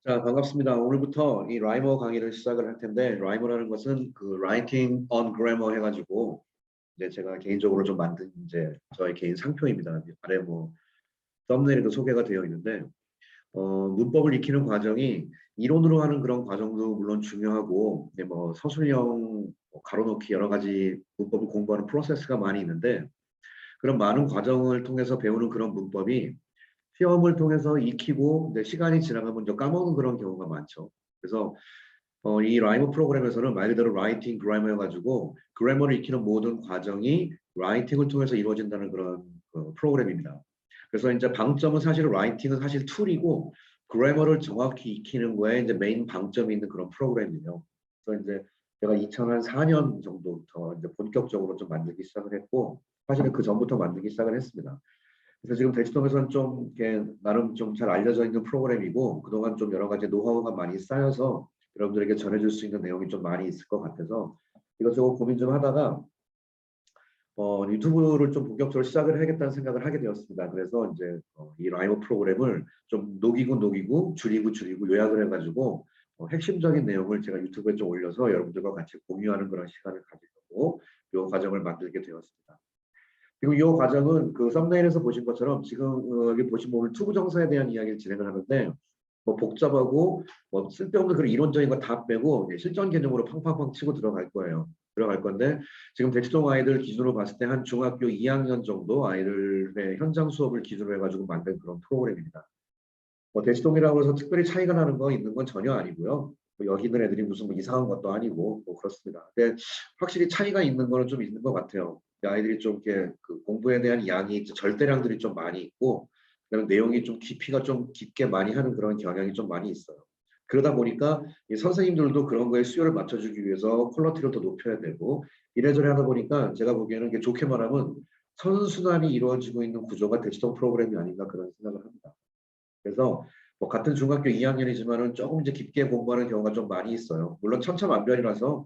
자, 반갑습니다. 오늘부터 이 라이머 강의를 시작을 할 텐데, 라이머라는 것은 그 writing on grammar 해가지고 이제 제가 개인적으로 좀 만든 이제 저의 개인 상표입니다. 아래 뭐 썸네일에도 소개가 되어 있는데, 문법을 익히는 과정이 이론으로 하는 그런 과정도 물론 중요하고, 이제 뭐 서술형, 가로놓기 여러 가지 문법을 공부하는 프로세스가 많이 있는데, 그런 많은 과정을 통해서 배우는 그런 문법이 시험을 통해서 익히고 이제 시간이 지나가면 좀 까먹는 그런 경우가 많죠. 그래서 이 라이머 프로그램에서는 말 그대로 라이팅 그래머여가지고 그래머를 익히는 모든 과정이 라이팅을 통해서 이루어진다는 그런 프로그램입니다. 그래서 이제 방점은 사실 라이팅은 사실 툴이고 그래머를 정확히 익히는 거에 이제 메인 방점이 있는 그런 프로그램이에요. 그래서 이제 제가 2004년 정도부터 이제 본격적으로 좀 만들기 시작을 했고 사실은 그 전부터 만들기 시작을 했습니다. 그래서 지금 대치동에서는 좀 이렇게 나름 좀 잘 알려져 있는 프로그램이고 그동안 좀 여러 가지 노하우가 많이 쌓여서 여러분들에게 전해줄 수 있는 내용이 좀 많이 있을 것 같아서 이것저것 고민 좀 하다가 유튜브를 좀 본격적으로 시작을 해야겠다는 생각을 하게 되었습니다. 그래서 이제 이 라이브 프로그램을 좀 녹이고 줄이고 요약을 해가지고 핵심적인 내용을 제가 유튜브에 좀 올려서 여러분들과 같이 공유하는 그런 시간을 가지려고 이 과정을 만들게 되었습니다. 그리고 이 과정은 그 썸네일에서 보신 것처럼 지금 여기 보시면 오늘 투부 정사에 대한 이야기를 진행을 하는데 뭐 복잡하고 뭐 쓸데없는 그런 이론적인 거 다 빼고 실전 개념으로 팡팡팡 치고 들어갈 건데 지금 대치동 아이들 기준으로 봤을 때 한 중학교 2학년 정도 아이들의 현장 수업을 기준으로 해가지고 만든 그런 프로그램입니다. 뭐 대치동이라고 해서 특별히 차이가 나는 거 있는 건 전혀 아니고요. 뭐 여기 있는 애들이 무슨 뭐 이상한 것도 아니고 뭐 그렇습니다. 근데 확실히 차이가 있는 거는 좀 있는 것 같아요. 아이들이 좀 이렇게 그 공부에 대한 양이 절대량들이 좀 많이 있고 그다음에 내용이 좀 깊이가 좀 깊게 많이 하는 그런 경향이 좀 많이 있어요. 그러다 보니까 이 선생님들도 그런 거에 수요를 맞춰주기 위해서 퀄리티를 더 높여야 되고 이래저래 하다 보니까 제가 보기에는 이게 좋게 말하면 선순환이 이루어지고 있는 구조가 대치동 프로그램이 아닌가 그런 생각을 합니다. 그래서 뭐 같은 중학교 2학년이지만은 조금 이제 깊게 공부하는 경우가 좀 많이 있어요. 물론 천차만별이라서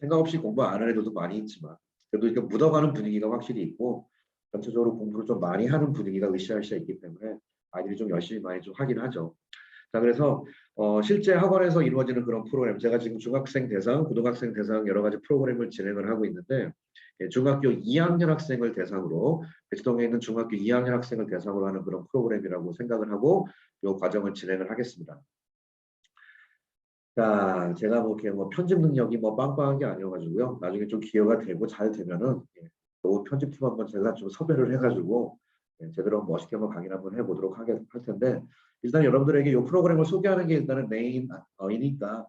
생각 없이 공부 안 하는 애들도 많이 있지만 그래도 이렇게 묻어가는 분위기가 확실히 있고 전체적으로 공부를 좀 많이 하는 분위기가 으쌰으쌰 있기 때문에 아이들이 좀 열심히 많이 좀 하긴 하죠. 자, 그래서 실제 학원에서 이루어지는 그런 프로그램, 제가 지금 중학생 대상, 고등학생 대상 여러 가지 프로그램을 진행을 하고 있는데 중학교 2학년 학생을 대상으로 대치동에 있는 중학교 2학년 학생을 대상으로 하는 그런 프로그램이라고 생각을 하고 이 과정을 진행을 하겠습니다. 자, 제가 뭐 이렇게 뭐 편집 능력이 뭐 빵빵한 게 아니어가지고요. 나중에 좀 기회가 되고 잘 되면은 또 편집팀 한번 제가 좀 섭외를 해가지고 제대로 멋있게 한번 강의를 한번 해보도록 할 텐데 일단 여러분들에게 이 프로그램을 소개하는 게 일단은 메인이니까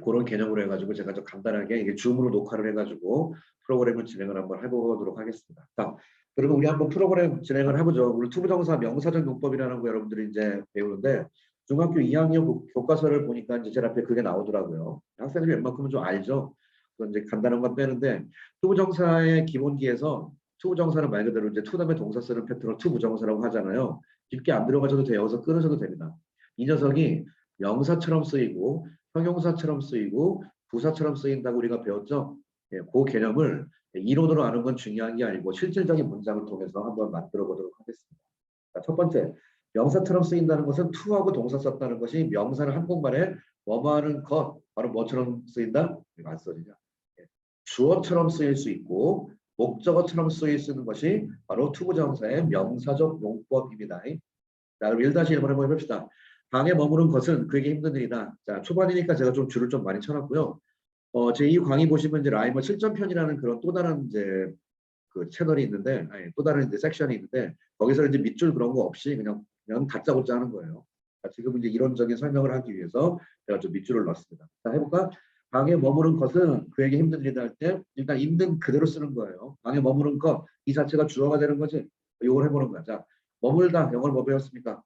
그런 개념으로 해가지고 제가 좀 간단하게 이게 줌으로 녹화를 해가지고 프로그램을 진행을 한번 해보도록 하겠습니다. 자, 그러면 우리 한번 프로그램 진행을 해보죠. 우리 투부정사 명사적 용법이라는 거 여러분들이 이제 배우는데 중학교 2학년 교과서를 보니까 이제 제 앞에 그게 나오더라고요. 학생들이 웬만큼은 좀 알죠. 그건 이제 간단한 건 빼는데 투부정사의 기본기에서 투부정사는 말 그대로 이제 투 다음에 동사 쓰는 패턴을 투부정사라고 하잖아요. 깊게 안 들어가셔도 돼요. 여기서 끊으셔도 됩니다. 이 녀석이 명사처럼 쓰이고 형용사처럼 쓰이고 부사처럼 쓰인다고 우리가 배웠죠. 그 개념을 이론으로 아는 건 중요한 게 아니고 실질적인 문장을 통해서 한번 만들어 보도록 하겠습니다. 자, 첫 번째, 명사처럼 쓰인다는 것은 to하고 동사 썼다는 것이 명사는 한국말에 뭐뭐하는 것, 바로 뭐처럼 쓰인다? 이거 안 써지냐? 주어처럼 쓰일 수 있고 목적어처럼 쓰일 수 있는 것이 바로 투부정사의 명사적 용법입니다. 자, 그럼 1-1번 한번 해봅시다. 방에 머무는 것은 그에게 힘든 일이다. 자, 초반이니까 제가 좀 줄을 좀 많이 쳐놨고요. 제2 강의 보시면 이제 라이머 실전편이라는 그런 또 다른 이제 그 채널이 있는데, 아니, 또 다른 이제 섹션이 있는데, 거기서 이제 밑줄 그런 거 없이 그냥 다짜고짜 하는 거예요. 자, 지금 이제 이론적인 설명을 하기 위해서 제가 좀 밑줄을 넣었습니다. 자, 해볼까? 방에 머무는 것은 그에게 힘든 일이다 할 때, 일단 있는 그대로 쓰는 거예요. 방에 머무는 것, 이 자체가 주어가 되는 거지. 이걸 해보는 거야. 자, 머물다, 영어를 뭐 배웠습니까?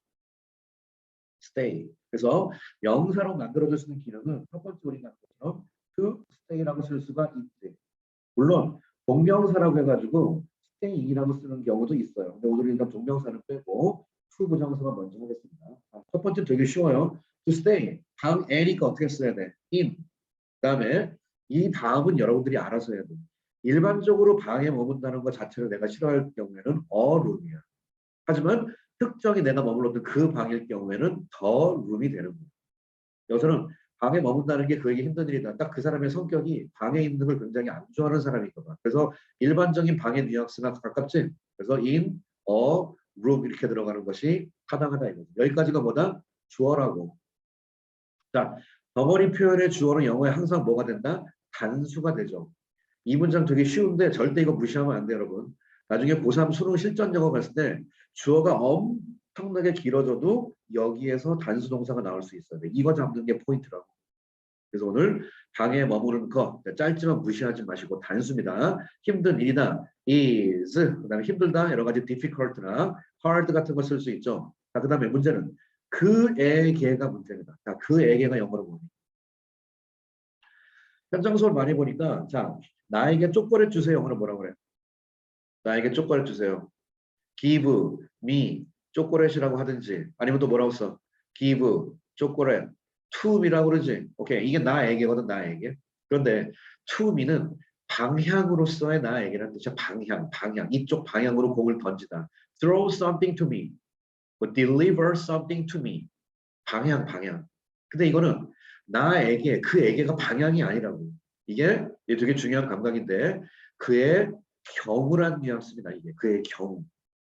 stay. 그래서 명사로 만들어줄 수 있는 기능은 첫 번째 우리가 한 것처럼 to stay라고 쓸 수가 있지. 물론 동명사라고 해가지고 stay이라고 쓰는 경우도 있어요. 근데 오늘 일단 동명사는 빼고 to 부정사가 먼저 하겠습니다. 첫 번째 되게 쉬워요. to stay. 방 a니까 어떻게 써야 돼? in. 그다음에 이 다음은 여러분들이 알아서 해야 돼. 일반적으로 방에 머문다는 것 자체를 내가 싫어할 경우에는 a room이야. 하지만 특정히 내가 머물렀던 그 방일 경우에는 더 룸이 되는 거예요. 여기서는 방에 머문다는 게 그에게 힘든 일이다. 딱 그 사람의 성격이 방에 있는 걸 굉장히 안 좋아하는 사람이거든. 그래서 일반적인 방의 뉘앙스가 가깝지. 그래서 in a room 이렇게 들어가는 것이 타당하다 이거죠. 여기까지가 뭐다? 주어라고. 자, 덩어리 표현의 주어는 영어에 항상 뭐가 된다? 단수가 되죠. 이 문장 되게 쉬운데 절대 이거 무시하면 안 돼요, 여러분. 나중에 고3 수능 실전 영어 봤을 때 주어가 엄청나게 길어져도 여기에서 단수 동사가 나올 수 있어요. 이거 잡는 게 포인트라고. 그래서 오늘 방에 머무르는 거 짧지만 무시하지 마시고 단수입니다. 힘든 일이다. is 그다음에 힘들다 여러 가지 difficult나 hard 같은 거 쓸 수 있죠. 자, 그다음에 문제는 그에게가 문제입니다. 자, 그에게가 영어로 뭐니? 현장소를 많이 보니까 자, 나에게 초콜릿 주세요. 영어로 뭐라고 그래? 나에게 초콜릿 주세요. give me 초콜릿이라고 하든지 아니면 또 뭐라고 써? give 초콜릿 to me라고 그러지. 오케이. 이게 나에게거든, 나에게. 그런데 to me는 방향으로서의 나에게라는 뜻이야. 방향. 이쪽 방향으로 공을 던지다. throw something to me. 뭐 deliver something to me. 방향. 근데 이거는 나에게, 그에게가 방향이 아니라고. 이게 되게 중요한 감각인데 그의 경우란 뉘앙스입니다. 이게 그의 경우.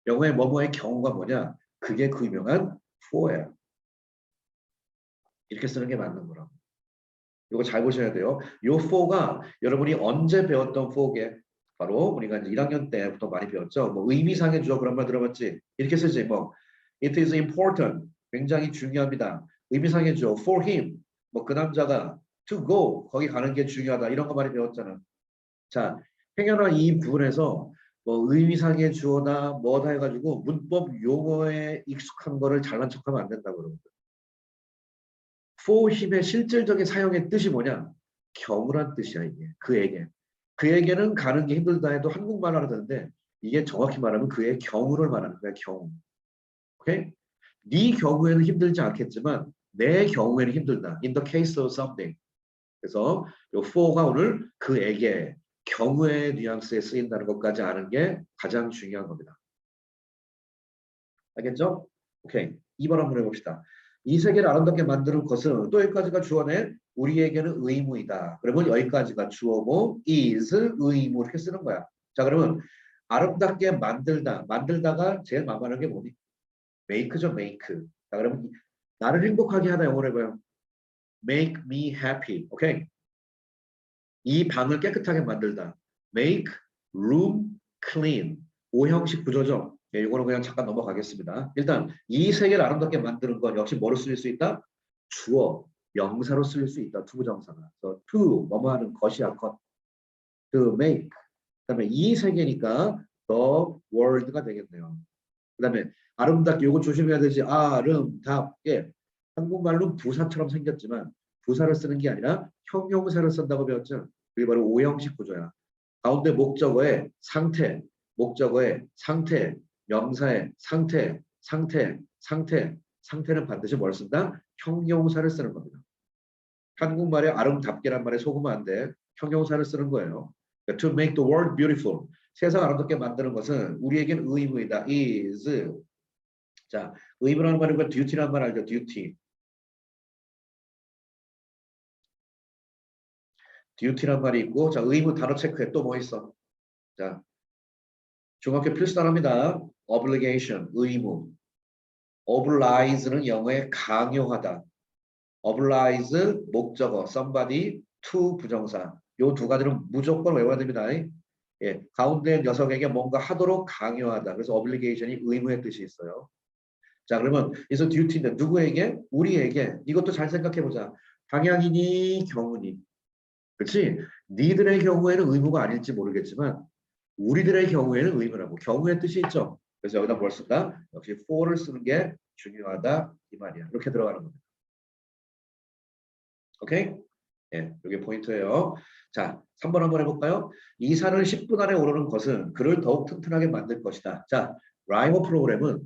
영어의 뭐뭐의 경우가 뭐냐? 그게 그 유명한 for야. 이렇게 쓰는 게 맞는 거라고. 이거 잘 보셔야 돼요. 요 for가 여러분이 언제 배웠던 for게? 바로 우리가 이제 1학년 때부터 많이 배웠죠. 뭐 의미상의 주어 그런 말 들어봤지? 이렇게 쓰지. 뭐 it is important. 굉장히 중요합니다. 의미상의 주어 for him. 뭐 그 남자가 to go. 거기 가는 게 중요하다. 이런 거 많이 배웠잖아. 자, 행여나 이 부분에서 뭐 의미상의 주어다 뭐다 해가지고 문법 용어에 익숙한 거를 잘난 척하면 안 된다고 그러거든. for him의 실질적인 사용의 뜻이 뭐냐? 경우란 뜻이야 이게. 그에게. 그에게는 가는 게 힘들다 해도 한국말 하는데 이게 정확히 말하면 그의 경우를 말하는 거야. 경우. 오케이? 네 경우에는 힘들지 않겠지만 내 경우에는 힘들다. In the case of something. 그래서 요 for가 오늘 그에게 경우의 뉘앙스에 쓰인다는 것까지 아는 게 가장 중요한 겁니다. 알겠죠? 오케이. 2번 한번 해봅시다. 이 세계를 아름답게 만드는 것은 또 여기까지가 주어네. 우리에게는 의무이다. 그러면 여기까지가 주어고 is 의무 이렇게 쓰는 거야. 자, 그러면 아름답게 만들다. 만들다가 제일 만만한 게 뭐니? make죠, make. 자, 그러면 나를 행복하게 하다 영어로 해봐요. make me happy. 오케이. 이 방을 깨끗하게 만들다. make room clean. 오형식 구조죠. 예, 이거는 그냥 잠깐 넘어가겠습니다. 일단 이 세계를 아름답게 만드는 건 역시 뭐로 쓸 수 있다? 주어, 명사로 쓸 수 있다. 투부정사가. to 뭐뭐 하는 것이야 것. to make. 그다음에 이 세계니까 the world가 되겠네요. 그다음에 아름답게 이거 조심해야 되지. 아름답게. 한국말로 부사처럼 생겼지만 부사를 쓰는 게 아니라 형용사를 쓴다고 배웠죠. 그게 바로 오형식 구조야. 가운데 목적어의 상태, 목적어의 상태, 명사의 상태는 반드시 뭘 쓴다? 형용사를 쓰는 겁니다. 한국말에 아름답게란 말에 속으면 안 돼. 형용사를 쓰는 거예요. To make the world beautiful. 세상 아름답게 만드는 것은 우리에겐 의무이다. is. 자, 의무라는 말은 duty라는 말 알죠? duty. duty란 말이 있고, 자, 의무 단어 체크해. 또 뭐 있어? 자, 중학교 필수 단어입니다. obligation, 의무. oblige는 영어에 강요하다. oblige, 목적어, somebody, to 부정사. 요 두 가지는 무조건 외워야 됩니다. 예, 가운데 녀석에게 뭔가 하도록 강요하다. 그래서 obligation이 의무의 뜻이 있어요. 자, 그러면 여기서 duty인데 누구에게? 우리에게. 이것도 잘 생각해 보자. 방향이니 경우니. 그렇지? 니들의 경우에는 의무가 아닐지 모르겠지만 우리들의 경우에는 의무라고. 경우의 뜻이 있죠. 그래서 여기다 뭘 쓴다? 역시 for를 쓰는 게 중요하다 이 말이야. 이렇게 들어가는 겁니다. 오케이? 예, 이게 포인트예요. 자, 3번 한번 해볼까요? 이 산을 10분 안에 오르는 것은 그를 더욱 튼튼하게 만들 것이다. 자, 라이머 프로그램은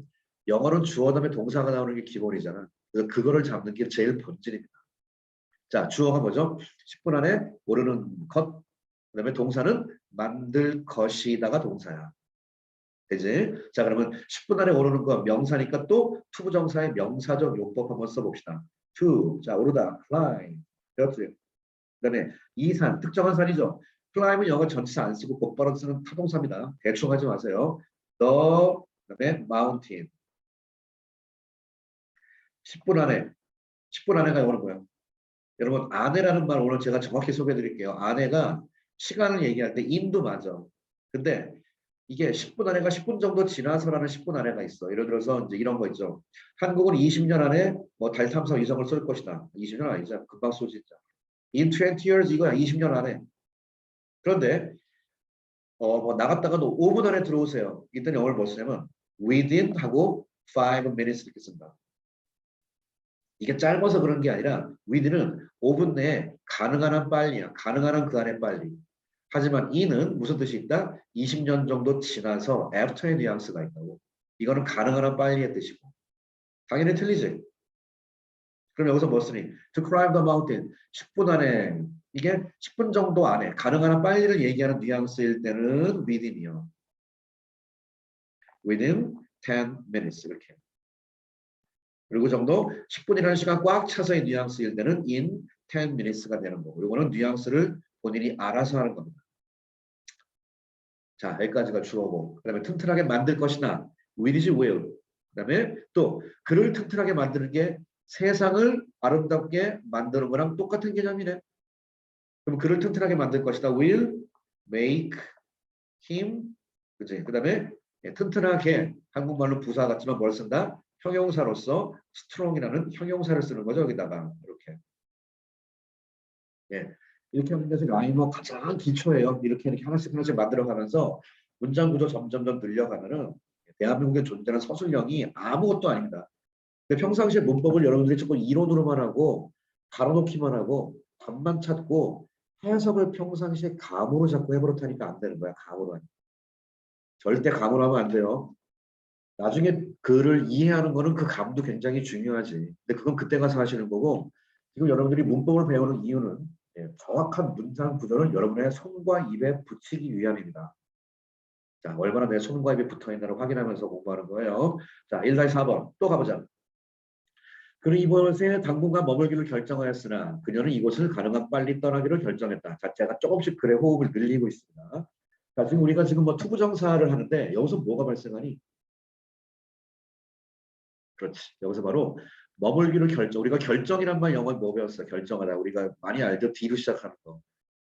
영어는 주어 다음에 동사가 나오는 게 기본이잖아. 그래서 그거를 잡는 게 제일 본질입니다. 자, 주어가 뭐죠? 10분 안에 오르는 것. 그다음에 동사는 만들 것이다가 동사야. 되지? 자, 그러면 10분 안에 오르는 거 명사니까 또 투부정사의 명사적 용법 한번 써봅시다. to, 자, 오르다, climb. 그렇지? 그다음에 이 산, 특정한 산이죠. climb은 영어 전치사 안 쓰고 곧바로 쓰는 타동사입니다. 대충 하지 마세요. the, 그다음에 mountain. 10분 안에, 10분 안에가 오는 거예요. 여러분, 아내라는 말 오늘 제가 정확히 소개해 드릴게요. 아내가 시간을 얘기할 때 in도 맞아. 근데 이게 10분 안에가 10분 정도 지나서라는 10분 안에가 있어. 예를 들어서 이제 이런 거 있죠. 한국은 20년 안에 뭐 달 탐사 위성을 쏠 것이다. 20년 아니죠. 금방 쏘지. 진짜. In 20 years 이거야. 20년 안에. 그런데 뭐 나갔다가도 5분 안에 들어오세요. 이때 영어를 뭐 쓰냐면 within 하고 5 minutes 이렇게 쓴다. 이게 짧아서 그런 게 아니라 within은 5분 내에 가능한 한 빨리야. 가능한 한 그 안에 빨리. 하지만 이는 무슨 뜻이 있다? 20년 정도 지나서 after의 뉘앙스가 있다고. 이거는 가능한 한 빨리의 뜻이고. 당연히 틀리지. 그럼 여기서 뭐 쓰니? To climb the mountain. 10분 안에. 이게 10분 정도 안에 가능한 한 빨리를 얘기하는 뉘앙스일 때는 within이요. within 10 minutes 이렇게. 그리고 그 정도 10분이라는 시간 꽉 차서의 뉘앙스일 때는 in 10 minutes가 되는 거고. 이거는 뉘앙스를 본인이 알아서 하는 겁니다. 자, 여기까지가 주어고. 그 다음에 튼튼하게 만들 것이나 with will. 그 다음에 또 그를 튼튼하게 만드는 게 세상을 아름답게 만드는 거랑 똑같은 개념이네. 그럼 그를 튼튼하게 만들 것이다. will make him. 그치? 그 다음에 튼튼하게 한국말로 부사 같지만 뭘 쓴다? 형용사로서 strong이라는 형용사를 쓰는 거죠. 여기다가 이렇게. 예. 이렇게 하는 것이 라이머 가장 기초예요. 이렇게 하나씩 하나씩 만들어가면서 문장 구조 점점점 늘려가면은 대한민국에 존재하는 서술형이 아무것도 아닙니다. 근데 평상시에 문법을 여러분들이 조금 이론으로만 하고 가로놓기만 하고 답만 찾고 해석을 평상시에 감으로 자꾸 해버릇하니까 안 되는 거야. 감으로 하니까. 절대 감으로 하면 안 돼요. 나중에 글을 이해하는 거는 그 감도 굉장히 중요하지. 근데 그건 그때 가서 하시는 거고 지금 여러분들이 문법을 배우는 이유는 정확한 문장 구조를 여러분의 손과 입에 붙이기 위함입니다. 자, 얼마나 내 손과 입에 붙어 있나를 확인하면서 공부하는 거예요. 자, 1-4번 또 가보자. 그는 이곳에 당분간 머물기를 결정하였으나 그녀는 이곳을 가능한 빨리 떠나기를 결정했다. 자, 제가 조금씩 글의 호흡을 늘리고 있습니다. 자, 지금 우리가 지금 뭐 투부정사를 하는데 여기서 뭐가 발생하니? 그렇지. 여기서 바로 머물기를 결정. 우리가 결정이란 말 영어에 뭐 배웠어? 결정하다. 우리가 많이 알죠? D로 시작하는 거.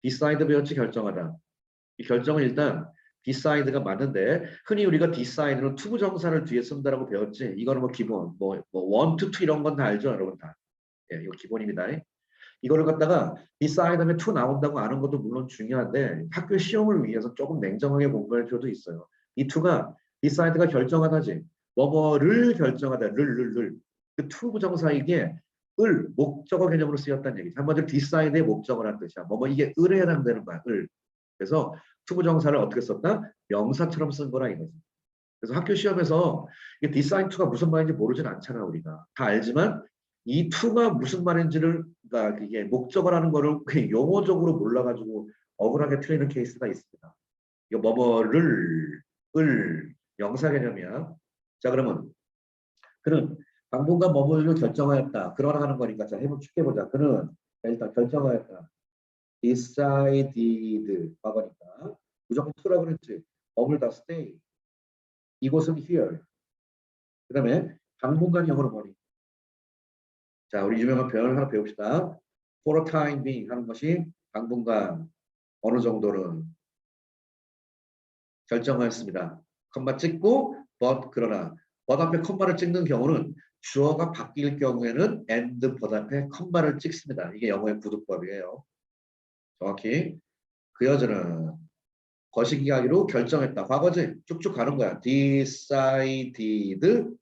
decide 배웠지 결정하다. 이 결정은 일단 decide가 맞는데 흔히 우리가 decide는 투부정사를 뒤에 쓴다라고 배웠지. 이거는 뭐 기본 뭐 one to two 이런 건 다 알죠, 여러분 다. 예, 이거 기본입니다. 이거를 갖다가 decide 다음에 to 나온다고 아는 것도 물론 중요한데 학교 시험을 위해서 조금 냉정하게 공부할 필요도 있어요. 이 to가 decide가 결정하다지. 뭐뭐를 결정하다. 를. 그 to 부정사 이게 을 목적어 개념으로 쓰였다는 얘기죠. 한마디로 decide의 목적어라는 뜻이야. 뭐뭐 이게 을에 해당되는 거야. 을. 그래서 투부정사를 어떻게 썼다? 명사처럼 쓴 거라 이거지. 그래서 학교 시험에서 이게 design to가 무슨 말인지 모르진 않잖아 우리가. 다 알지만 이 to가 무슨 말인지를 그러니까 이게 목적어라는 거를 용어적으로 몰라가지고 억울하게 틀리는 케이스가 있습니다. 이거 뭐뭐를 을 명사 개념이야. 자 그러면 그는 당분간 머물기로 결정하였다. 그러나 하는 거니까 자 해보 쉽게 보자. 그는 일단 결정하였다. decided 과거니까 무조건 to라고 그랬지. 머물다 stay. 이곳은 here. 그 다음에 당분간 영어로 뭐니? 자, 우리 유명한 표현을 하나 배웁시다. For a time being 하는 것이 당분간 어느 정도는 결정하였습니다. 컴마 찍고 but 그러나 but 앞에 컴마를 찍는 경우는 주어가 바뀔 경우에는 and but 앞에 컴마를 찍습니다. 이게 영어의 구두법이에요. 정확히 그 여자는 거시기 하기로 결정했다. 과거지 쭉쭉 가는 거야. decided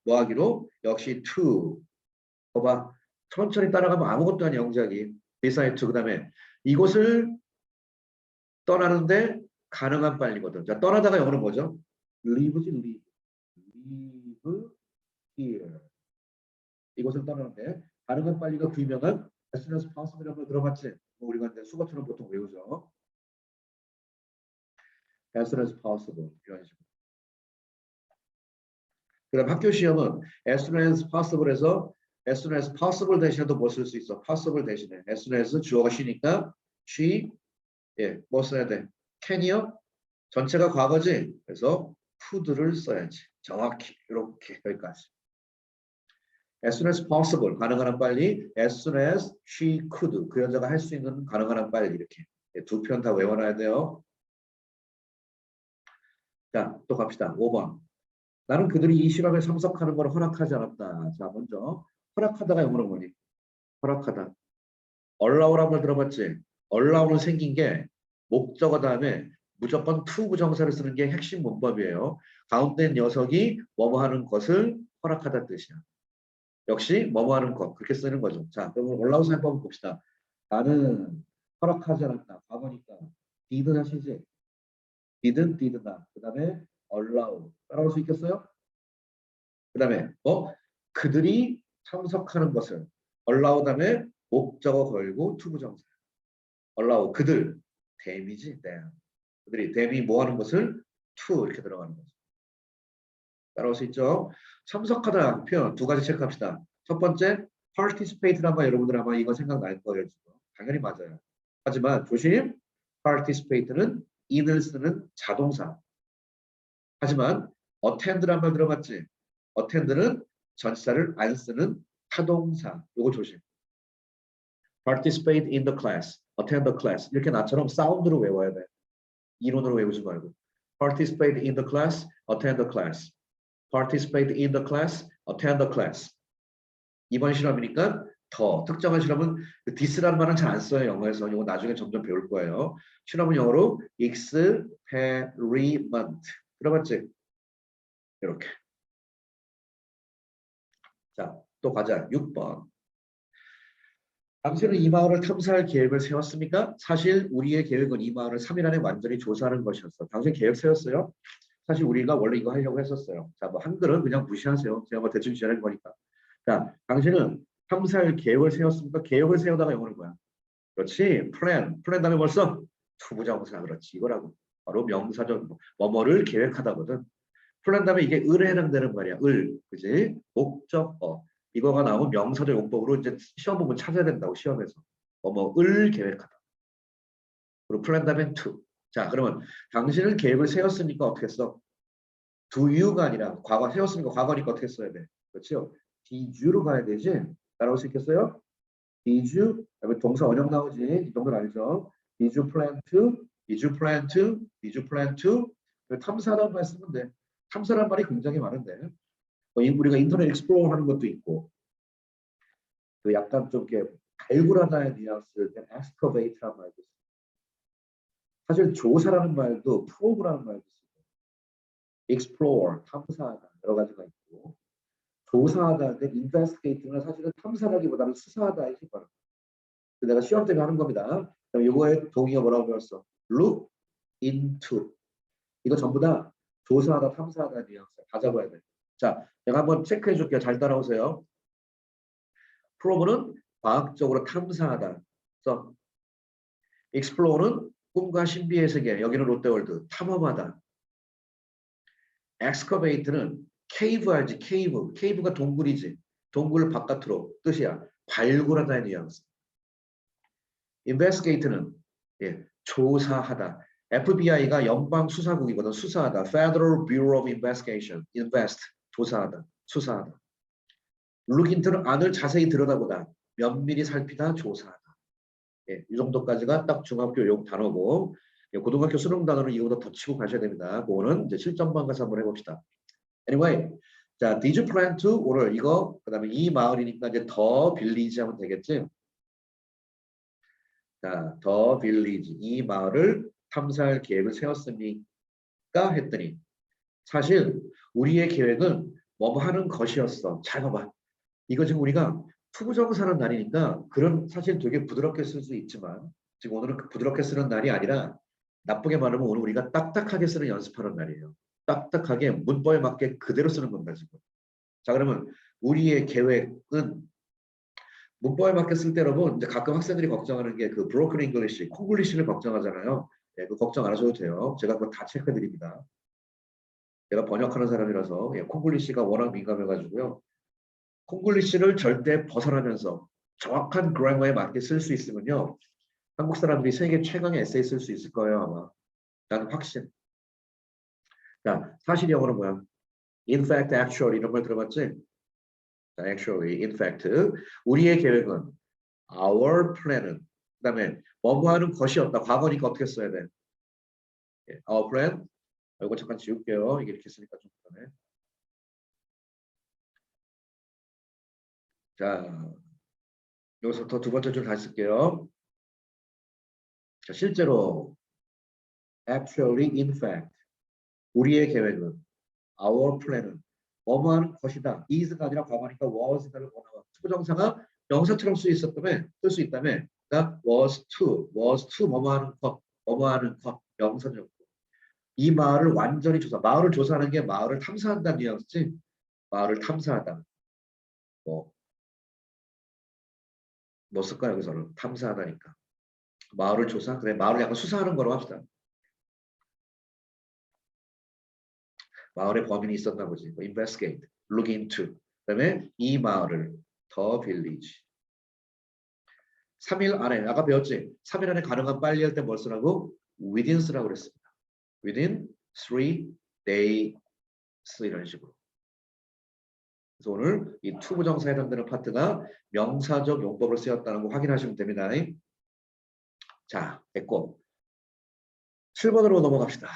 뭐 하기로 역시 to. 봐봐. 천천히 따라가면 아무것도 아니야 영작이. decide to 그다음에 이곳을 떠나는데 가능한 빨리거든. 자 떠나다가 영어는 뭐죠? leave지 leave. leave here. 이곳을 떠나는데 가능한 빨리가 그 유명한 as soon as possible이라는 걸 들어봤지? 뭐 우리가 이제 수거처럼 보통 외우죠. as soon as possible 이런 식으로. 그다음 학교 시험은 as soon as possible에서 as soon as possible 대신에도 뭐 쓸 수 있어? possible 대신에 as soon as 주어가 she니까 she 예, 뭐 써야 돼? can이요? 전체가 과거지. 그래서 could를 써야지. 정확히 이렇게 여기까지. as soon as possible 가능한 한 빨리 as soon as she could 그 여자가 할 수 있는 가능한 한 빨리 이렇게 두 편 다 외워놔야 돼요. 자, 또 갑시다. 5번. 나는 그들이 이 실험에 참석하는 걸 허락하지 않았다. 자, 먼저 허락하다가 영어로 뭐니? 허락하다. allow라는 걸 들어봤지? allow는 생긴 게 목적어 다음에 무조건 to 부정사를 쓰는 게 핵심 문법이에요. 가운데 녀석이 뭐뭐 하는 것을 허락하다는 뜻이야. 역시 뭐뭐 하는 것 그렇게 쓰는 거죠. 자, 그럼 올라오서 한번 봅시다. 나는 허락하지 않았다. 과거니까 did 하시지? didn't did다. 그 다음에 allow 따라올 수 있겠어요? 그 다음에 뭐 그들이 참석하는 것을 allow 다음에 목적어 걸고 to 부정사 allow 그들 them이지 them 그들이 them이 뭐 하는 것을 to 이렇게 들어가는 거죠. 따라올 수 있죠? 참석하다 표현 두 가지 체크합시다. 첫 번째 participate란 말 여러분들 아마 이거 생각날 거예요. 지금. 당연히 맞아요. 하지만 조심 participate는 in을 쓰는 자동사. 하지만 attend란 말 들어봤지? attend는 전치사를 안 쓰는 타동사. 요거 조심. participate in the class, attend the class. 이렇게 나처럼 사운드로 외워야 돼. 이론으로 외우지 말고. participate in the class, attend the class. participate in the class, attend the class. 이번 실험이니까 더 특정한 실험은 그 this라는 말은 잘 안 써요. 영어에서. 이거 나중에 점점 배울 거예요. 실험은 영어로 experiment. 들어봤지? 이렇게. 자, 또 가자. 6번. 당신은 이 마을을 탐사할 계획을 세웠습니까? 사실 우리의 계획은 이 마을을 3일 안에 완전히 조사하는 것이었어. 당신 계획 세웠어요? 사실 우리가 원래 이거 하려고 했었어요. 자, 뭐 한글은 그냥 무시하세요. 제가 뭐 대충 지어낸 거니까. 자, 당신은 탐사할 계획을 세웠습니까? 계획을 세우다가 영어는 뭐야? 그렇지. 플랜 다음에 벌써 투부정사 그렇지. 이거라고. 바로 명사적 뭐뭐를 계획하다거든. 플랜 다음에 이게 을에 해당되는 말이야. 을. 그지? 목적어. 이거가 나오면 명사적 용법으로 이제 시험 부분 찾아야 된다고 시험에서. 뭐뭐을 계획하다. 그리고 플랜 다음에 to. 자, 그러면 당신은 계획을 세웠으니까 어떻게 써? do you가 아니라 과거 세웠으니까 과거니까 어떻게 써야 돼? 그렇죠? did you로 가야 되지? 따라올 수 있겠어요? did you? 그다음에 동사 원형 나오지? 이 정도는 알죠? did you plan to? did you plan to? did you plan to? 탐사라는 말 쓰면 돼. 탐사라는 말이 굉장히 많은데 우리가 인터넷 익스플로어 하는 것도 있고 그 약간 좀 이렇게 발굴하다의 뉘앙스를 excavate라는 말도 있어요. 사실 조사라는 말도 probe라는 말도 있어요. explore, 탐사하다 여러 가지가 있고 조사하다, investigate는 사실은 탐사라기보다는 수사하다의 힘을 내가 시험 때문에 하는 겁니다. 이거의 동의어 뭐라고 배웠어? look into 이거 전부 다 조사하다, 탐사하다 뉘앙스 다 잡아야 돼. 자, 내가 한번 체크해 줄게요. 잘 따라오세요. probe는 과학적으로 탐사하다. 그래서 explore는 꿈과 신비의 세계, 여기는 롯데월드, 탐험하다. excavate는 cave 알지? cave. cave가 동굴이지. 동굴 바깥으로 뜻이야. 발굴하다의 뉘앙스. investigate는 조사하다. FBI가 연방수사국이거든. 수사하다. Federal Bureau of Investigation. invest. 조사하다. 수사하다. look into는 안을 자세히 들여다보다. 면밀히 살피다. 조사하다. 이 정도까지가 딱 중학교 용 단어고 고등학교 수능 단어는 이거보다 더 치고 가셔야 됩니다. 그거는 이제 실전반 가서 한번 해봅시다. Anyway, 자, did you plan to 오늘 이거 그다음에 이 마을이니까 이제 더 빌리지 하면 되겠지. 자, 더 빌리지 이 마을을 탐사할 계획을 세웠습니까? 했더니 사실 우리의 계획은 뭐 하는 것이었어. 잘 봐봐. 이거 지금 우리가 투부정사는 날이니까 그런 사실 되게 부드럽게 쓸 수 있지만 지금 오늘은 부드럽게 쓰는 날이 아니라 나쁘게 말하면 오늘 우리가 딱딱하게 쓰는 연습하는 날이에요. 딱딱하게 문법에 맞게 그대로 쓰는 겁니다. 지금. 자, 그러면 우리의 계획은 문법에 맞게 쓸 때 여러분 이제 가끔 학생들이 걱정하는 게 그 브로큰 잉글리시, 콩글리시를 걱정하잖아요. 그 걱정 안 하셔도 돼요. 제가 그거 다 체크해 드립니다. 내가 번역하는 사람이라서 콩글리시가 워낙 민감해가지고요. 콩글리시를 절대 벗어나면서 정확한 그래머에 맞게 쓸 수 있으면요. 한국 사람들이 세계 최강의 에세이 쓸 수 있을 거예요, 아마. 나는 확신. 자, 사실 영어는 뭐야? In fact, actually 이런 걸 들어봤지? 자, actually, in fact. 우리의 계획은 our plan은 그다음에 뭐뭐 하는 것이었다. 과거니까 어떻게 써야 돼? our plan. 이거 잠깐 지울게요. 이게 이렇게 쓰니까 좀 그러네. 자, 여기서부터 두 번째 줄 다시 쓸게요. 자, 실제로 actually, in fact. 우리의 계획은 our plan은 뭐뭐 하는 것이다. is가 아니라 과거니까 was를 원하고 투부정사가 명사처럼 쓸 수 있다면 그러니까 was to 뭐뭐 하는 것, 뭐뭐 하는 것 명사적. 이 마을을 완전히 조사. 마을을 조사하는 게 마을을 탐사한다는 뉘앙스지. 마을을 탐사하다. 뭐 쓸까 여기서는 탐사하다니까. 마을을 조사. 그래 마을을 약간 수사하는 거로 합시다. 마을에 범인이 있었나 보지. investigate, look into. 그다음에 이 마을을 the village. 3일 안에 아까 배웠지. 3일 안에 가능한 빨리 할 때 뭘 쓰라고? within 쓰라고 그랬습니다. within 3 days 이런 식으로. 그래서 오늘 이 투부정사에 해당되는 파트가 명사적 용법을 쓰였다는 거 확인하시면 됩니다. 자, 됐고 7번으로 넘어갑시다.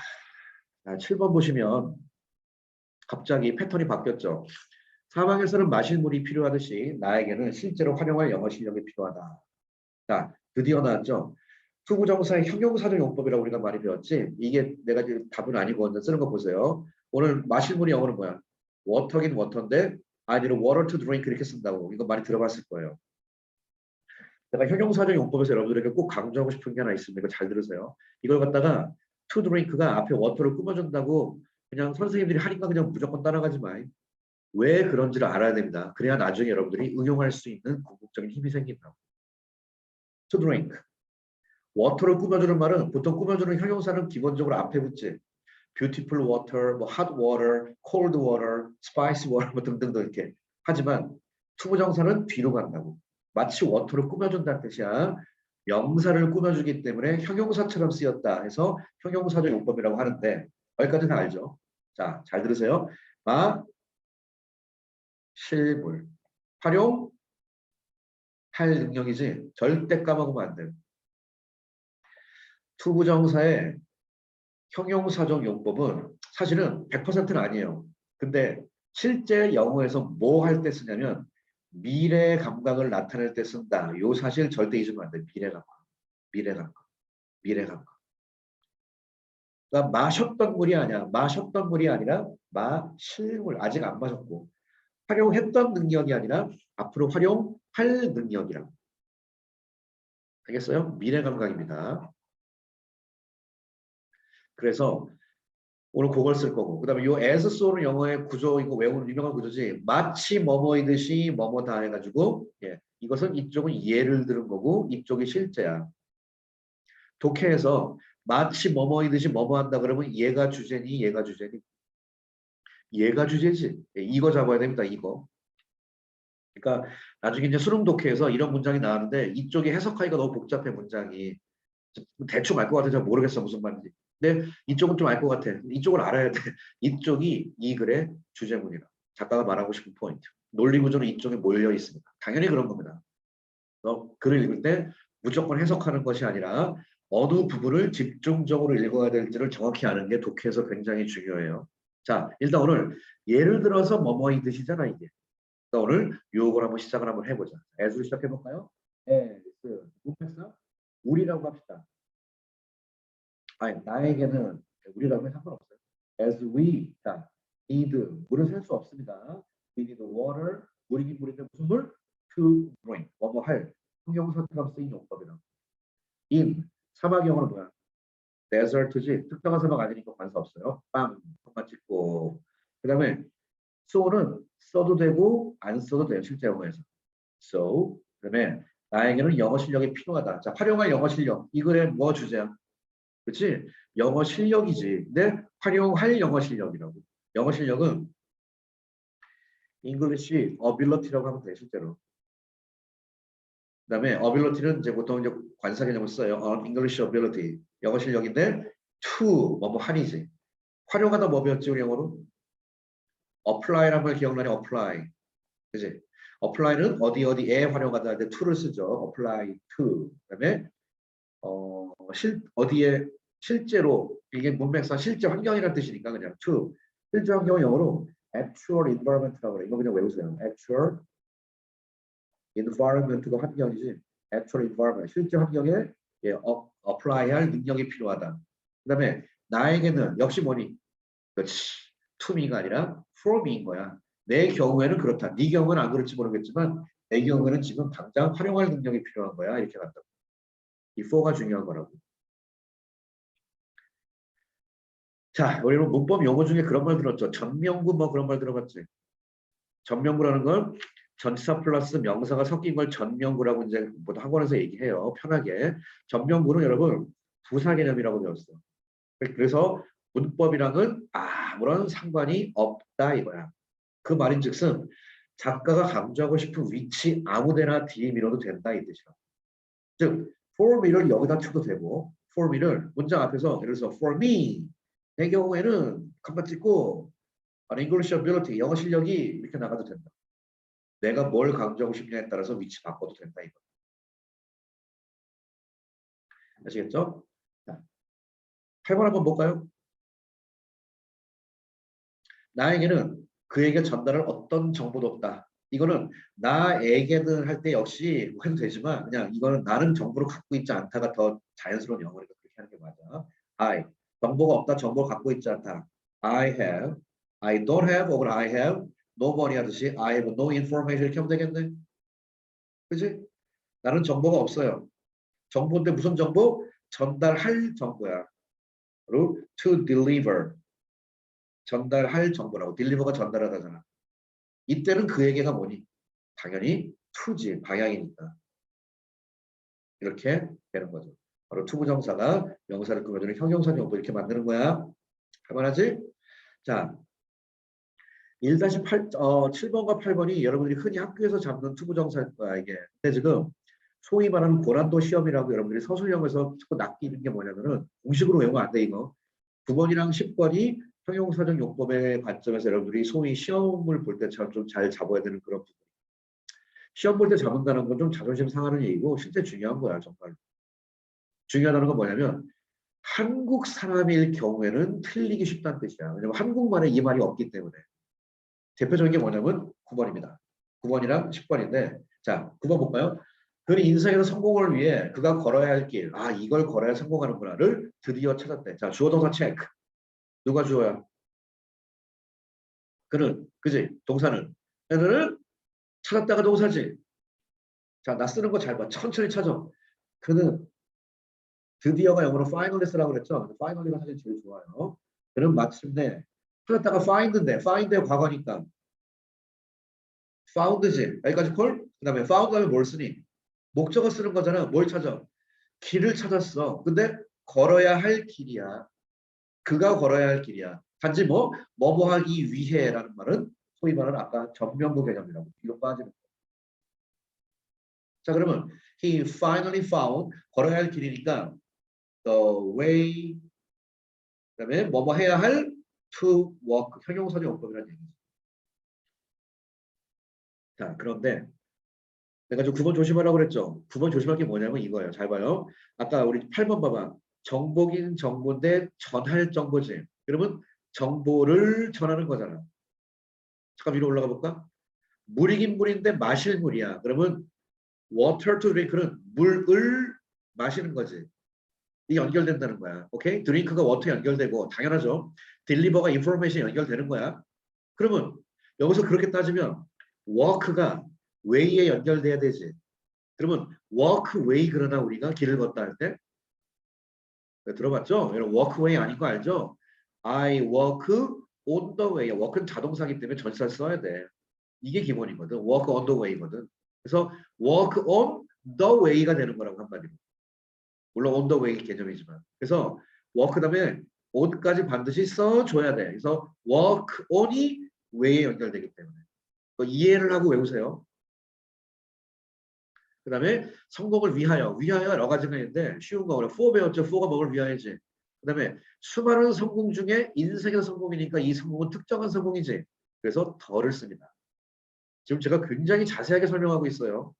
자, 7번 보시면 갑자기 패턴이 바뀌었죠. 사방에서는 마실 물이 필요하듯이 나에게는 실제로 활용할 영어 실력이 필요하다. 자, 드디어 나왔죠. 투부정사의 형용사적 용법이라고 우리가 많이 배웠지. 이게 내가 지금 답은 아니고 쓰는 거 보세요. 오늘 마실 물이 영어는 뭐야? 워터긴 워터인데 아니면 water to drink 이렇게 쓴다고. 이거 많이 들어봤을 거예요. 내가 형용사적 용법에서 여러분들에게 꼭 강조하고 싶은 게 하나 있습니다. 이거 잘 들으세요. 이걸 갖다가 to drink가 앞에 워터를 꾸며준다고 그냥 선생님들이 하니까 그냥 무조건 따라가지 마. 왜 그런지를 알아야 됩니다. 그래야 나중에 여러분들이 응용할 수 있는 궁극적인 힘이 생긴다. To drink. 워터를 꾸며주는 말은 보통 꾸며주는 형용사는 기본적으로 앞에 붙지. beautiful water, 뭐 hot water, cold water, spicy water 뭐 등등등 이렇게. 하지만 투부정사는 뒤로 간다고. 마치 워터를 꾸며준다는 뜻이야. 명사를 꾸며주기 때문에 형용사처럼 쓰였다 해서 형용사적 용법이라고 하는데 여기까지 다 알죠? 자, 잘 들으세요. 실물. 활용 할 능력이지 절대 까먹으면 안 돼요. 투부정사의 형용사적 용법은 사실은 100%는 아니에요. 근데 실제 영어에서 뭐 할 때 쓰냐면 미래 감각을 나타낼 때 쓴다. 요 사실 절대 잊으면 안 돼. 미래 감각. 미래 감각. 미래 감각. 그러니까 마셨던 물이 아니야. 마셨던 물이 아니라 마실물. 아직 안 마셨고. 활용했던 능력이 아니라 앞으로 활용할 능력이라. 알겠어요? 미래 감각입니다. 그래서 오늘 그걸 쓸 거고 그 다음에 요 as so는 영어의 구조 이거 외우는 유명한 구조지 마치 뭐뭐이듯이 뭐뭐다 해가지고 이것은 이쪽은 예를 들은 거고 이쪽이 실제야. 독해에서 마치 뭐뭐이듯이 뭐뭐한다 그러면 얘가 주제니 얘가 주제니 얘가 주제지. 이거 잡아야 됩니다. 이거. 그러니까 나중에 이제 수능 독해에서 이런 문장이 나왔는데 이쪽이 해석하기가 너무 복잡해 문장이. 대충 알 것 같아. 잘 모르겠어 무슨 말인지. 근데 이쪽은 좀 알 것 같아. 이쪽을 알아야 돼. 이쪽이 이 글의 주제문이라. 작가가 말하고 싶은 포인트. 논리 구조는 이쪽에 몰려 있습니다. 당연히 그런 겁니다. 글을 읽을 때 무조건 해석하는 것이 아니라 어느 부분을 집중적으로 읽어야 될지를 정확히 아는 게 독해에서 굉장히 중요해요. 자, 일단 오늘 예를 들어서 뭐뭐이듯이잖아 이게. 오늘 요걸 한번 시작을 한번 해보자. as로 시작해볼까요? as, 누구했어? 우리라고 합시다. 아니, 나에게는 우리라고 해서 상관없어요. as we, 자, need, 물을 셀 수 없습니다. we need water, 물이긴 물인데 무슨 물? to drink, 뭐뭐 할, 형용사처럼 쓰인 용법이라. in, 사막 영어는 뭐야? desert지, 특정한 사막 아니니까 관사 없어요. 빵, 만 찍고. 그 다음에 so는 써도 되고 안 써도 돼요. 실제 영어에서. so, 그 다음에 나에게는 영어 실력이 필요하다. 자, 활용할 영어 실력. 이 글에 뭐 주제야? 그렇지? 영어 실력이지. 근데 활용할 영어 실력이라고. 영어 실력은 English ability라고 하면 돼, 실제로. 그다음에 ability는 이제 보통 이제 관사 개념을 써요. English ability. 영어 실력인데 to 뭐 한이지. 활용하다 뭐 배웠지 우리 영어로? apply라는 걸 기억나니? apply. 그지? apply는 어디에 활용하다 할 때 to를 쓰죠. apply to. 그다음에 어디에 실제로 이게 문맥상 실제 환경이라는 뜻이니까 그냥 to. 실제 환경은 영어로 actual environment라고 그래. 이거 그냥 외우세요. actual environment가 환경이지. actual environment. 실제 환경에 apply할 능력이 필요하다. 그다음에 나에게는 역시 뭐니? 그렇지. to me가 아니라 for me인 거야. 내 경우에는 그렇다. 네 경우는 안 그럴지 모르겠지만 내 경우에는 지금 당장 활용할 능력이 필요한 거야. 이렇게 간다. 이 for가 중요한 거라고. 자, 우리는 문법 용어 중에 그런 말 들었죠. 전명구 뭐 그런 말 들어봤지. 전명구라는 건 전치사 플러스 명사가 섞인 걸 전명구라고 이제 보통 학원에서 얘기해요. 편하게. 전명구는 여러분 부사 개념이라고 배웠어. 그래서 문법이랑은 아무런 상관이 없다 이거야. 그 말인즉슨 작가가 강조하고 싶은 위치 아무데나 뒤에 밀어도 된다 이 뜻이야. 즉 for me를 여기다 쳐도 되고 for me를 문장 앞에서 예를 들어서 for me 내 경우에는 칸만 찍고 English ability 영어 실력이 이렇게 나가도 된다. 내가 뭘 강조하고 싶냐에 따라서 위치 바꿔도 된다 이거. 아시겠죠? 자, 8번 한번 볼까요? 나에게는 그에게 전달할 어떤 정보도 없다. 이거는 나에게는 할 때 역시 해도 되지만 그냥 이거는 나는 정보를 갖고 있지 않다가 더 자연스러운 영어니까 그렇게 하는 게 맞아. I 정보가 없다. 정보를 갖고 있지 않다. I have, I don't have, or I have nobody 하듯이 I have no information 이렇게 하면 되겠네. 그지? 나는 정보가 없어요. 정보인데 무슨 정보? 전달할 정보야. 그리고 to deliver 전달할 정보라고. deliver가 전달하다잖아. 이때는 그에게가 뭐니? 당연히 to지 방향이니까. 이렇게 되는 거죠. 바로 투부정사가 명사를 꾸며주는 형용사 용도 이렇게 만드는 거야. 할만하지? 자, 1-8, 7번과 8번이 여러분들이 흔히 학교에서 잡는 투부정사일 거야, 이게. 근데 지금 소위 말하는 고난도 시험이라고 여러분들이 서술형에서 자꾸 낚이는 게 뭐냐면은 공식으로 외우면 안 돼, 이거. 9번이랑 10번이 형용사적 용법의 관점에서 여러분들이 소위 시험을 볼 때처럼 좀 잘 잡아야 되는 그런 부분. 시험 볼 때 잡는다는 건 좀 자존심 상하는 얘기고 실제 중요한 거야, 정말. 중요하다는 건 뭐냐면 한국 사람일 경우에는 틀리기 쉽다는 뜻이야. 왜냐면 한국말에 이 말이 없기 때문에. 대표적인 게 뭐냐면 9번입니다. 9번이랑 10번인데 자, 9번 볼까요? 그는 인생에서 성공을 위해 그가 걸어야 할 길, 이걸 걸어야 성공하는구나를 드디어 찾았대. 자, 주어 동사 체크. 누가 주어야? 그는, 그지? 동사는. 그는 찾았다가 동사지. 자, 나 쓰는 거 잘 봐. 천천히 찾아. 그는 드디어가 영어로 finally라고 그랬죠. finally가 사실 제일 좋아요. 그는 마침내 찾았다가 find인데 find의 과거니까 found지. 여기까지 콜? 그 다음에 found 하면 뭘 쓰니? 목적어 쓰는 거잖아. 뭘 찾아? 길을 찾았어. 근데 걸어야 할 길이야. 그가 걸어야 할 길이야. 단지 뭐 하기 위해라는 말은 소위 말하는 아까 전명구 개념이라고 뒤로 빠지는 거. 자, 그러면 he finally found 걸어야 할 길이니까 the way 그다음에 뭐 해야 할 to work 형용사적 용법이라는 얘기죠. 자, 그런데 내가 좀 9번 조심하라고 그랬죠. 9번 조심할 게 뭐냐면 이거예요. 잘 봐요. 아까 우리 8번 봐봐. 정보긴 정보인데 전할 정보지. 그러면 정보를 전하는 거잖아. 잠깐 위로 올라가 볼까? 물이긴 물인데 마실 물이야. 그러면 water to drink는 물을 마시는 거지. 이게 연결된다는 거야. 오케이? 드링크가 워터에 연결되고 당연하죠. 딜리버가 인포메이션 연결되는 거야. 그러면 여기서 그렇게 따지면 워크가 웨이에 연결돼야 되지. 그러면 워크 웨이 그러나 우리가 길을 걷다 할 때 들어봤죠? 여러분 워크 웨이 아닌 거 알죠? I walk on the way. 워크는 자동사기 때문에 전치사를 써야 돼. 이게 기본이거든. walk on the way거든. 그래서 walk on the way가 되는 거라고 한마디로. 물론 on the way 개념이지만. 그래서 walk 다음에 on까지 반드시 써줘야 돼. 그래서 work on이 왜에 연결되기 때문에 이해를 하고 외우세요. 그 다음에 성공을 위하여 여러 가지가 있는데 쉬운 거 for 배웠죠. for가 뭐를 위하여지. 그 다음에 수많은 성공 중에 인생의 성공이니까 이 성공은 특정한 성공이지. 그래서 더를 씁니다. 지금 제가 굉장히 자세하게 설명하고 있어요.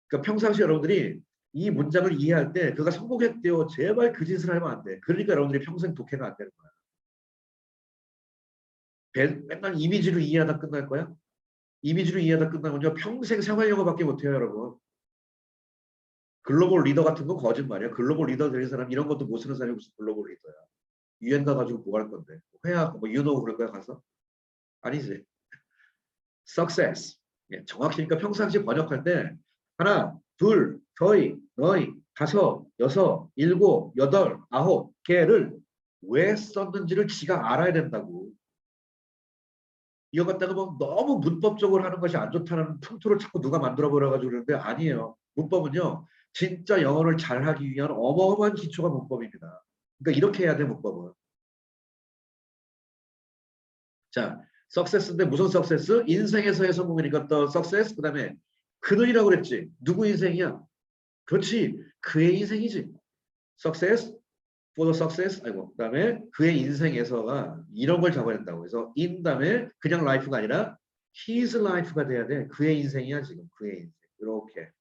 그러니까 평상시 여러분들이 이 문장을 이해할 때 그가 성공했대요. 제발 그 짓을 하면 안 돼. 그러니까 여러분들이 평생 독해가 안 되는 거야. 맨날 이미지로 이해하다 끝날 거야? 이미지로 이해하다 끝나면요. 평생 생활 영어밖에 못해요, 여러분. 글로벌 리더 같은 건 거짓말이야. 글로벌 리더 되는 사람 이런 것도 못 쓰는 사람이 무슨 글로벌 리더야. 유엔 가가지고 뭐 할 건데. 회화 뭐 유노 그럴 거야 가서? 아니지. success. 예, 정확히니까 평상시 번역할 때 하나, 둘, 저희, 너희, 다섯, 여섯, 일곱, 여덟, 아홉 개를 왜 썼는지를 지가 알아야 된다고. 이거 갖다가 뭐 너무 문법적으로 하는 것이 안 좋다는 풍토를 자꾸 누가 만들어 버려가지고 그러는데 아니에요. 문법은요. 진짜 영어를 잘하기 위한 어마어마한 기초가 문법입니다. 그러니까 이렇게 해야 돼 문법은. 자, success인데 무슨 success? 인생에서의 성공이니까 또 success. 그 다음에 그들이라고 그랬지. 누구 인생이야? 그렇지. 그의 인생이지. success for the success. 아이고. 그 다음에 그의 인생에서가 이런 걸 잡아야 된다고. 그래서 in 다음에 그냥 life가 아니라 his life가 돼야 돼. 그의 인생이야 지금. 그의 인생. 이렇게.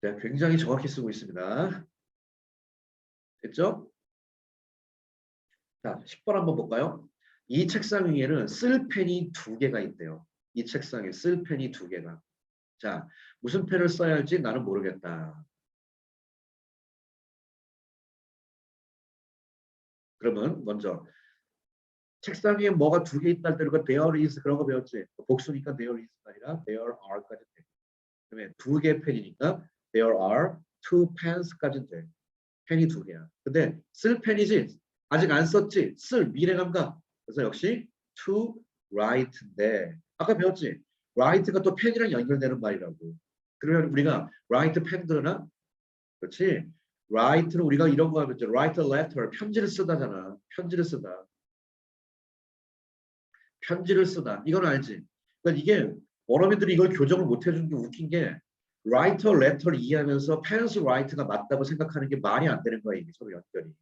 네, 굉장히 정확히 쓰고 있습니다. 됐죠? 자, 10번 한번 볼까요? 이 책상 위에는 쓸 펜이 두 개가 있대요. 이 책상에 쓸 펜이 두 개가. 자, 무슨 펜을 써야 할지 나는 모르겠다. 그러면 먼저 책상 위에 뭐가 두 개 있다 할 때 우리가 there is 그런 거 배웠지. 복수니까 there is가 아니라 there are까지 돼. 그다음에 두 개 펜이니까 there are two pens까지 돼. 펜이 두 개야. 근데 쓸 펜이지 아직 안 썼지. 쓸 미래 감각. 그래서 역시 to write인데 아까 배웠지. write가 또 펜이랑 연결되는 말이라고. 그러면 우리가 write 펜 들으나? 그렇지. write는 우리가 이런 거 하면 write a letter 편지를 쓰다잖아. 편지를 쓰다. 편지를 쓰다. 이건 알지. 그러니까 이게 원어민들이 이걸 교정을 못 해준 게 웃긴 게 write a letter를 이해하면서 펜스 write가 맞다고 생각하는 게 말이 안 되는 거야. 이게 서로 연결이.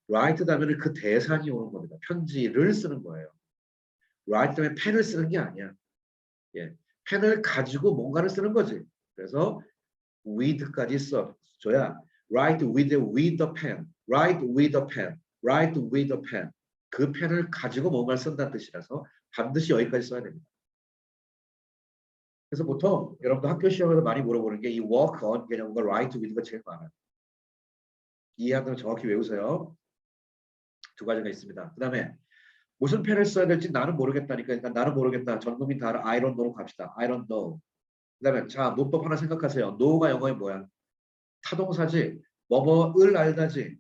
write 다음에는 그 대상이 오는 겁니다. 편지를 쓰는 거예요. write 다음에 펜을 쓰는 게 아니야. 예. 펜을 가지고 뭔가를 쓰는 거지. 그래서 with까지 써줘야 write with a pen, write with a pen, write with a pen. 그 펜을 가지고 뭔가를 쓴다는 뜻이라서 반드시 여기까지 써야 됩니다. 그래서 보통 여러분들 학교 시험에서 많이 물어보는 게 이 work on 개념과 write with가 제일 많아요. 이해하면 정확히 외우세요. 두 가지가 있습니다. 그 다음에 무슨 펜을 써야 될지 나는 모르겠다니까. 그러니까 나는 모르겠다. 전 국민 다 알아. I don't know로 갑시다. I don't know. 그 다음에 자 문법 하나 생각하세요. know가 영어에 뭐야? 타동사지. 뭐뭐을 알다지.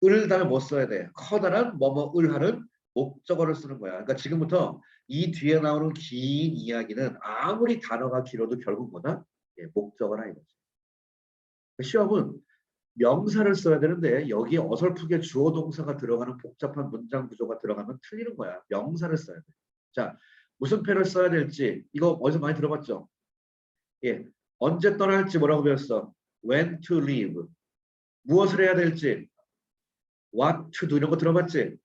을 다음에 뭐 써야 돼? 커다란 뭐뭐을 하는 목적어를 쓰는 거야. 그러니까 지금부터 이 뒤에 나오는 긴 이야기는 아무리 단어가 길어도 결국 뭐다? 예, 목적어라 이거지. 시험은 명사를 써야 되는데 여기에 어설프게 주어 동사가 들어가는 복잡한 문장 구조가 들어가면 틀리는 거야. 명사를 써야 돼. 자, 무슨 펜을 써야 될지 이거 어디서 많이 들어봤죠? 예, 언제 떠날지 뭐라고 배웠어? When to leave. 무엇을 해야 될지 what to do 이런 거 들어봤지?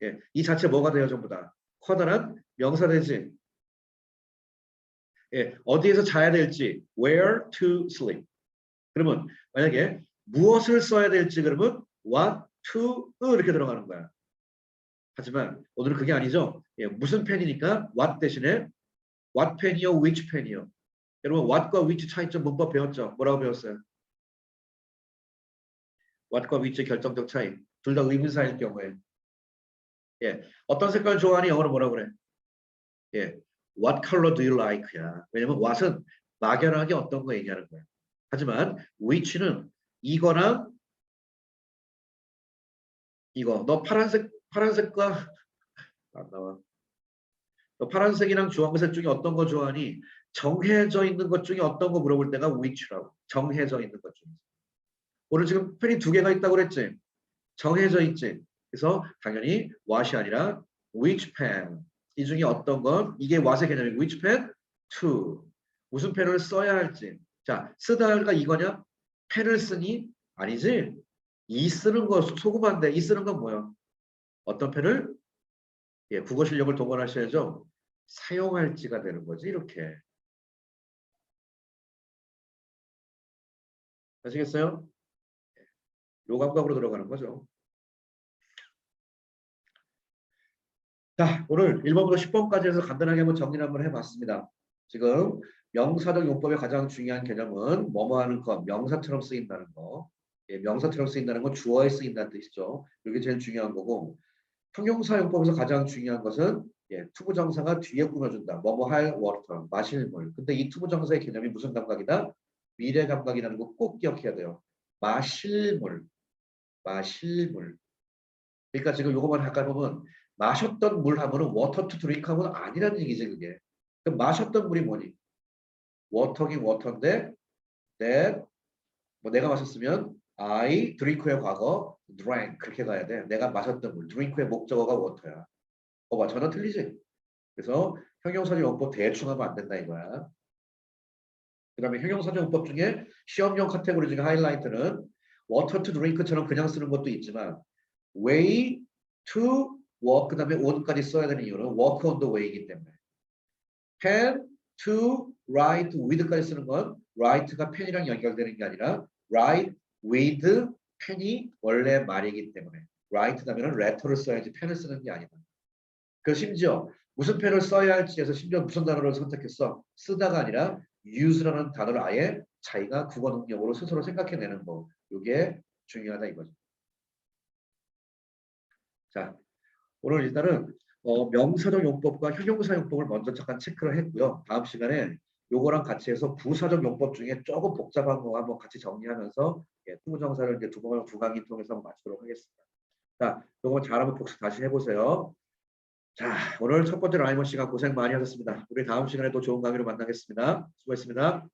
예, 이 자체 뭐가 돼요 전부 다? 커다란 명사 되지. 예, 어디에서 자야 될지 where to sleep. 그러면 만약에 무엇을 써야 될지 그러면 what to 이렇게 들어가는 거야. 하지만 오늘은 그게 아니죠. 예, 무슨 펜이니까 what 대신에 what 펜이요, which 펜이요. 여러분 what과 which 차이점 문법 배웠죠? 뭐라고 배웠어요? what과 which의 결정적 차이. 둘 다 의문사일 경우에. 예, 어떤 색깔 좋아하니 영어로 뭐라고 그래? 예, what color do you like야. 왜냐면 what은 막연하게 어떤 거 얘기하는 거야. 하지만 which는 이거나 이거. 너 파란색과 안 나와. 너 파란색이랑 주황색 중에 어떤 거 좋아하니? 정해져 있는 것 중에 어떤 거 물어볼 때가 which라고. 정해져 있는 것 중에. 오늘 지금 펜이 두 개가 있다고 그랬지. 정해져 있지. 그래서 당연히 what이 아니라 which pen. 이 중에 어떤 건 이게 what의 개념이 which pen? to. 무슨 펜을 써야 할지. 자, 쓰다가 이거냐? 펜을 쓰니? 아니지. 이 쓰는 거 소금한데 이 쓰는 건 뭐야? 어떤 펜을? 예, 국어 실력을 동원하셔야죠. 사용할지가 되는 거지 이렇게. 아시겠어요? 요 감각으로 들어가는 거죠. 자, 오늘 1번부터 10번까지 해서 간단하게 한번 정리를 한번 해봤습니다. 지금 명사적 용법의 가장 중요한 개념은 뭐뭐 하는 것, 명사처럼 쓰인다는 거. 예, 명사처럼 쓰인다는 건 주어에 쓰인다는 뜻이죠. 이게 제일 중요한 거고 형용사 용법에서 가장 중요한 것은 예, 투부정사가 뒤에 꾸며준다. 뭐뭐 할, 워터, 마실 물. 근데 이 투부정사의 개념이 무슨 감각이다? 미래 감각이라는 거 꼭 기억해야 돼요. 마실 물, 마실 물. 그러니까 지금 요거만 잠깐 보면 마셨던 물 하면은 워터 투 드링크 하면 아니라는 얘기지 그게. 그럼 마셨던 물이 뭐니? 워터긴 워터인데 that 뭐 내가 마셨으면 I drink의 과거 drank 그렇게 가야 돼. 내가 마셨던 물 drink의 목적어가 워터야. 봐 전혀 틀리지. 그래서 형용사적 용법 대충 하면 안 된다 이거야. 그 다음에 형용사적 용법 중에 시험용 카테고리 중에 하이라이트는 water to drink처럼 그냥 쓰는 것도 있지만 way to walk 그 다음에 on까지 써야 되는 이유는 walk on the way이기 때문에 pen to write with까지 쓰는 건 write가 펜이랑 연결되는 게 아니라 write with 펜이 원래 말이기 때문에 write 다음에는 letter를 써야지 펜을 쓰는 게 아니다. 그 심지어 무슨 펜을 써야 할지에서 심지어 무슨 단어를 선택했어? 쓰다가 아니라 use라는 단어를 아예 자기가 국어 능력으로 스스로 생각해내는 거. 이게 중요하다 이거죠. 자, 오늘 일단은 명사적 용법과 형용사 용법을 먼저 잠깐 체크를 했고요. 다음 시간에 요거랑 같이 해서 부사적 용법 중에 조금 복잡한 거 한번 같이 정리하면서 예, 투부정사를 이제 두 강의 통해서 한번 마치도록 하겠습니다. 자, 요거 잘 한번 복습 다시 해보세요. 자, 오늘 첫 번째 라이먼 씨가 고생 많이 하셨습니다. 우리 다음 시간에 또 좋은 강의로 만나겠습니다. 수고했습니다.